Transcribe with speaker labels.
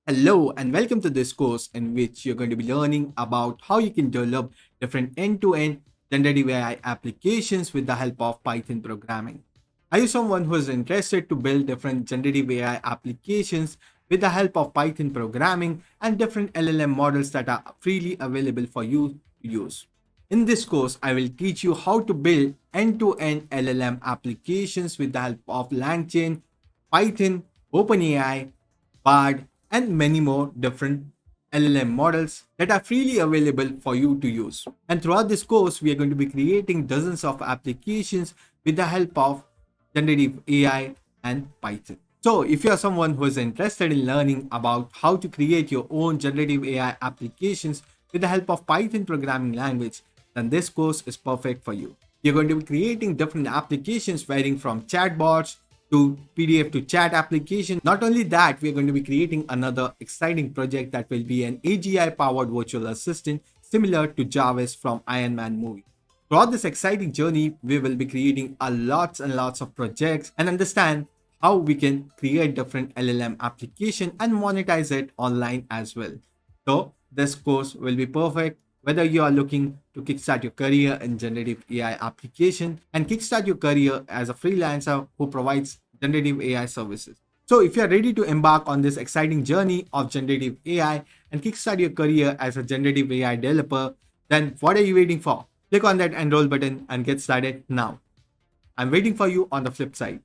Speaker 1: Hello and welcome to this course in which you're going to be learning about how you can develop different end-to-end generative AI applications with the help of Python programming. Are you someone who is interested to build different generative AI applications with the help of Python programming and different LLM models that are freely available for you to use? In this course, I will teach you how to build end-to-end LLM applications with the help of LangChain, Python, OpenAI, Bard, and many more different LLM models that are freely available for you to use. And throughout this course, we are going to be creating dozens of applications with the help of generative AI and Python. So if you are someone who is interested in learning about how to create your own generative AI applications with the help of Python programming language, then this course is perfect for you. You're going to be creating different applications varying from chatbots to PDF to chat application. Not only that, we're going to be creating another exciting project that will be an AGI powered virtual assistant similar to Jarvis from Iron Man movie. Throughout this exciting journey, we will be creating a lots and lots of projects and understand how we can create different LLM application and monetize it online as well. So this course will be perfect whether you are looking to kickstart your career in generative AI application and kickstart your career as a freelancer who provides generative AI services. So if you are ready to embark on this exciting journey of generative AI and kickstart your career as a generative AI developer, then what are you waiting for? Click on that enroll button and get started now. I'm waiting for you on the flip side.